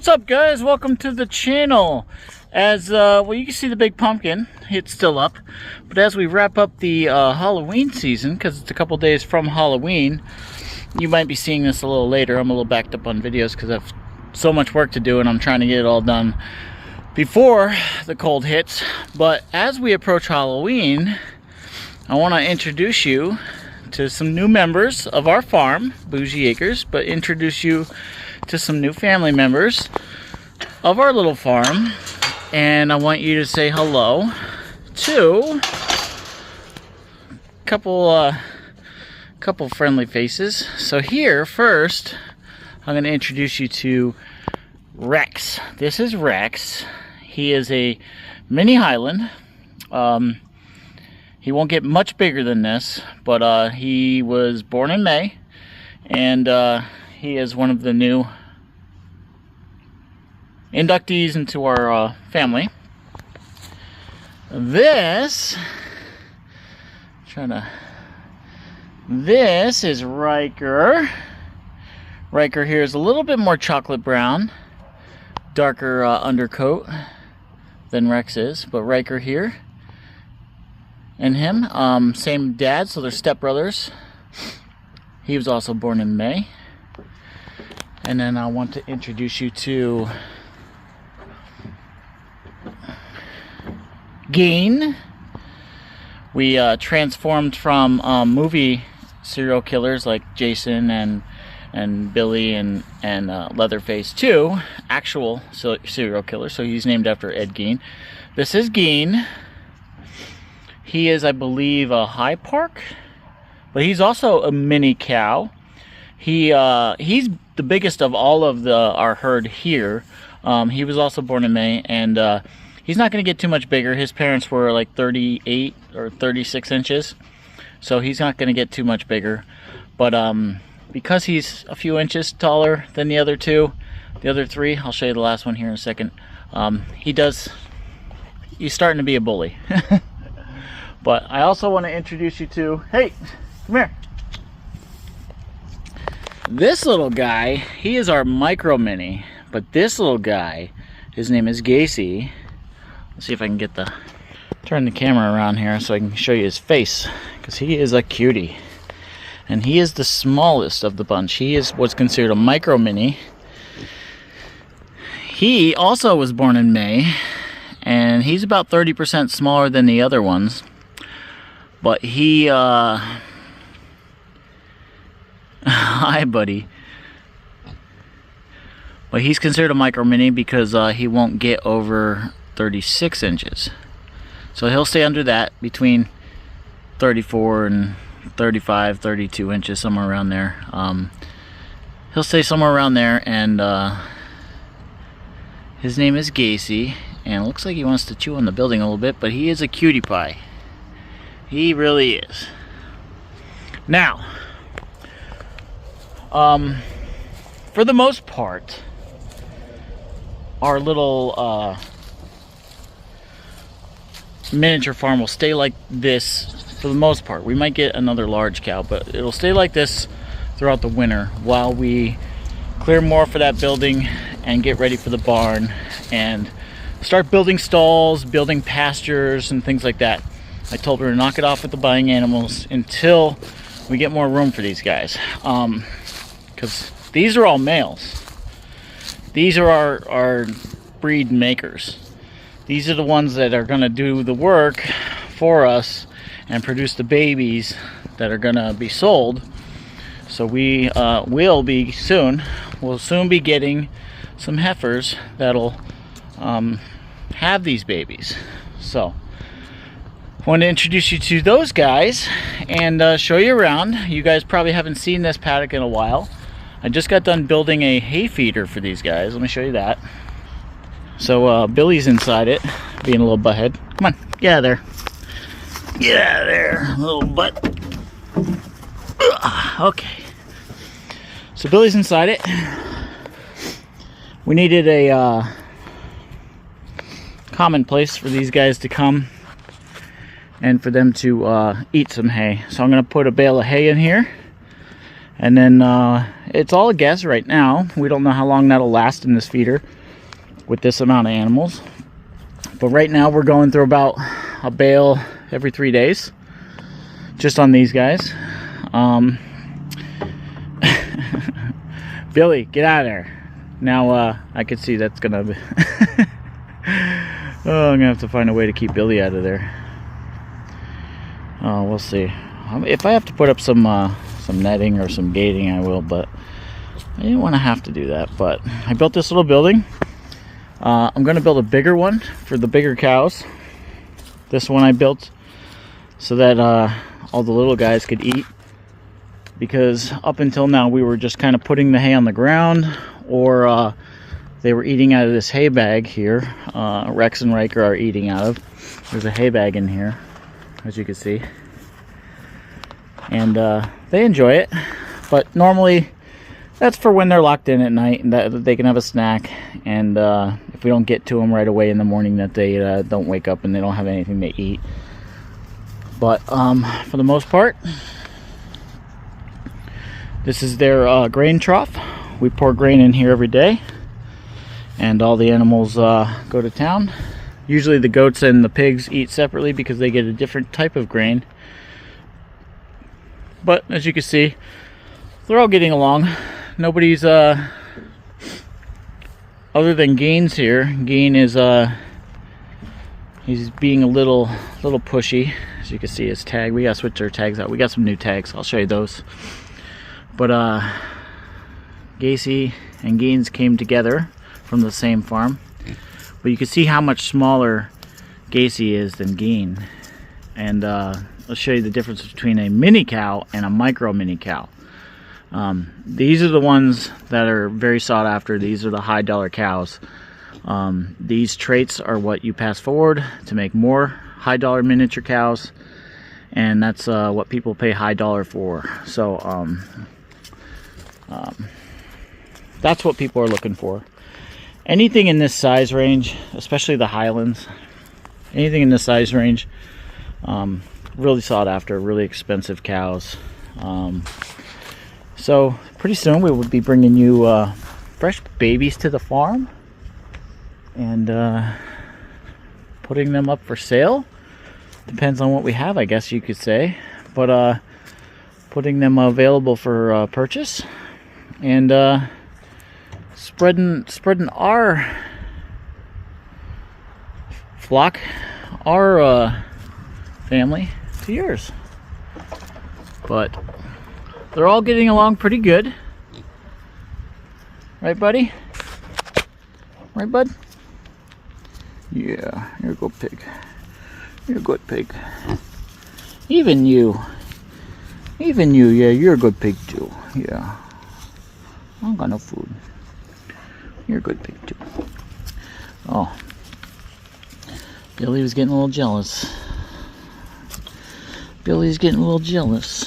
up, guys? Welcome to the channel. As well, you can see the big pumpkin, it's still up, but as we wrap up the Halloween season, because it's a couple days from Halloween, you might be seeing this a little later. I'm a little backed up on videos because I have so much work to do and I'm trying to get it all done before the cold hits. But as we approach Halloween, I want to introduce you to some new members of our farm, Bougie Acres, but introduce you to some new family members of our little farm. And I want you to say hello to a couple friendly faces. So here first, I'm going to introduce you to Rex. This is Rex. He is a mini highland. He won't get much bigger than this, but he was born in May, and he is one of the new inductees into our family. This is Riker. Riker here is a little bit more chocolate brown, darker undercoat than Rex is, but Riker here and him, same dad, so they're stepbrothers. He was also born in May. And then I want to introduce you to Gain. We transformed from movie serial killers like Jason and Billy and Leatherface to actual serial killers. So he's named after Ed Gein. This is Gein. He is, I believe, a high park, but he's also a mini cow. He's the biggest of all of our herd here. He was also born in May, and he's not going to get too much bigger. His parents were like 38 or 36 inches, so he's not going to get too much bigger. But because he's a few inches taller than the other three, I'll show you the last one here in a second. He's starting to be a bully. But I also want to introduce you to, hey, come here. This little guy, he is our micro mini, but this little guy, his name is Gacy. Let's see if I can turn the camera around here so I can show you his face, because he is a cutie. And he is the smallest of the bunch. He is what's considered a micro mini. He also was born in May, and he's about 30% smaller than the other ones. But he, hi buddy. But he's considered a micro mini because he won't get over 36 inches. So he'll stay under that, between 34 and 35, 32 inches, somewhere around there. He'll stay somewhere around there, and his name is Gacy, and it looks like he wants to chew on the building a little bit, but he is a cutie pie. He really is. Now, for the most part, our little miniature farm will stay like this for the most part. We might get another large cow, but it'll stay like this throughout the winter while we clear more for that building and get ready for the barn and start building stalls, building pastures and things like that. I told her to knock it off with the buying animals until we get more room for these guys, because these are all males. These are our breed makers. These are the ones that are going to do the work for us and produce the babies that are going to be sold. So we'll soon be getting some heifers that'll have these babies. So I want to introduce you to those guys and show you around. You guys probably haven't seen this paddock in a while. I just got done building a hay feeder for these guys. Let me show you that. So Billy's inside it, being a little butthead. Come on, get out of there. Get out of there, little butt. Okay. So Billy's inside it. We needed a common place for these guys to come and for them to eat some hay. So I'm going to put a bale of hay in here. And then it's all a guess right now. We don't know how long that'll last in this feeder. with this amount of animals. But right now we're going through about a bale every 3 days, just on these guys. Billy, get out of there. Now I can see that's gonna be oh, I'm gonna have to find a way to keep Billy out of there. Oh, we'll see. If I have to put up some netting or some gating, I will, but I didn't want to have to do that. But I built this little building. I'm gonna build a bigger one for the bigger cows. This one I built so that all the little guys could eat, because up until now we were just kind of putting the hay on the ground, or they were eating out of this hay bag here. Rex and Riker are eating out of. There's a hay bag in here, as you can see, and they enjoy it. But normally that's for when they're locked in at night, and that they can have a snack, and if we don't get to them right away in the morning, that they don't wake up and they don't have anything to eat. But for the most part, this is their grain trough. We pour grain in here every day, and all the animals go to town. Usually the goats and the pigs eat separately because they get a different type of grain. But as you can see, they're all getting along. Nobody's other than Gaines here. Gain is he's being a little pushy. As you can see, his tag, we gotta switch our tags out. We got some new tags, I'll show you those. But Gacy and Gaines came together from the same farm. But you can see how much smaller Gacy is than Gain. And I'll show you the difference between a mini cow and a micro mini cow. These are the ones that are very sought after. These are the high dollar cows. These traits are what you pass forward to make more high dollar miniature cows, and that's what people pay high dollar for. So that's what people are looking for. Anything in this size range, especially the Highlands, anything in this size range, really sought after, really expensive cows. So pretty soon we will be bringing you fresh babies to the farm and putting them up for sale. Depends on what we have, I guess you could say. But putting them available for purchase, and spreading our flock, our family to yours. But they're all getting along pretty good. Right, buddy? Right, bud? Yeah, you're a good pig. You're a good pig. Even you. Even you, yeah, you're a good pig too. Yeah. I don't got no food. You're a good pig too. Oh. Billy was getting a little jealous. Billy's getting a little jealous.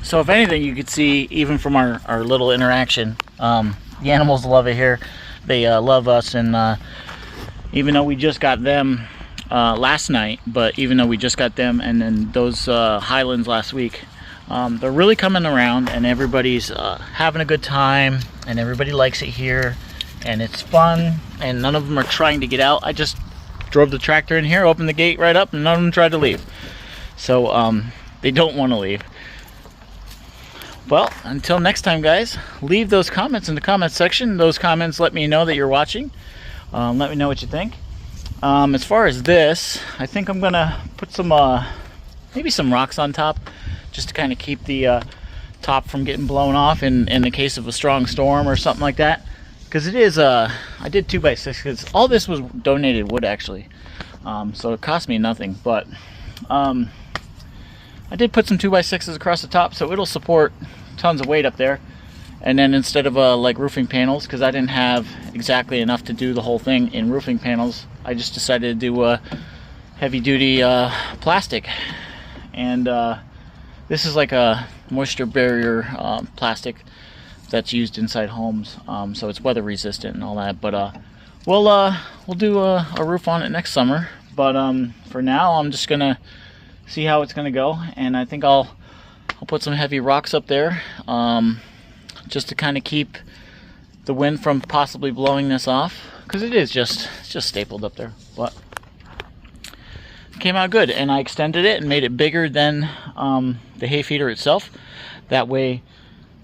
So if anything, you could see, even from our little interaction, the animals love it here. They love us, and even though we just got them last night, but even though we just got them and then those Highlands last week, they're really coming around, and everybody's having a good time, and everybody likes it here, and it's fun, and none of them are trying to get out. I just drove the tractor in here, opened the gate right up, and none of them tried to leave. So they don't want to leave. Well, until next time, guys, leave those comments in the comments section. Those comments let me know that you're watching. Let me know what you think. As far as this, I think I'm gonna put some maybe some rocks on top, just to kind of keep the top from getting blown off in the case of a strong storm or something like that. Because it is I did 2x6, because all this was donated wood actually, so it cost me nothing. But I did put some 2x6s across the top, so it'll support tons of weight up there. And then instead of like roofing panels, because I didn't have exactly enough to do the whole thing in roofing panels, I just decided to do heavy duty plastic. And this is like a moisture barrier plastic that's used inside homes, so it's weather resistant and all that. But we'll do a roof on it next summer. But for now, I'm just gonna see how it's gonna go, and I think I'll put some heavy rocks up there, just to kind of keep the wind from possibly blowing this off, because it's just stapled up there. But it came out good, and I extended it and made it bigger than the hay feeder itself. That way,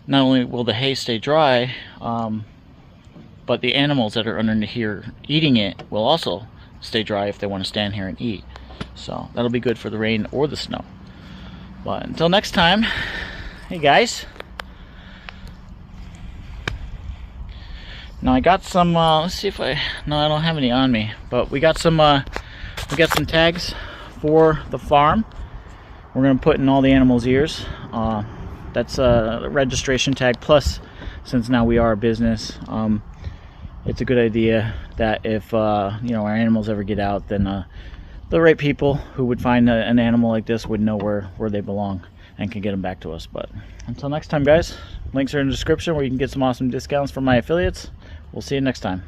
not only will the hay stay dry, but the animals that are underneath here eating it will also stay dry if they want to stand here and eat. So that'll be good for the rain or the snow. But until next time, hey guys. Now I got some, let's see if I don't have any on me, but we got some tags for the farm. We're gonna put in all the animals' ears. That's a registration tag, plus since now we are a business, it's a good idea that if you know, our animals ever get out, then the right people who would find an animal like this would know where they belong and can get them back to us. But until next time, guys, links are in the description where you can get some awesome discounts from my affiliates. We'll see you next time.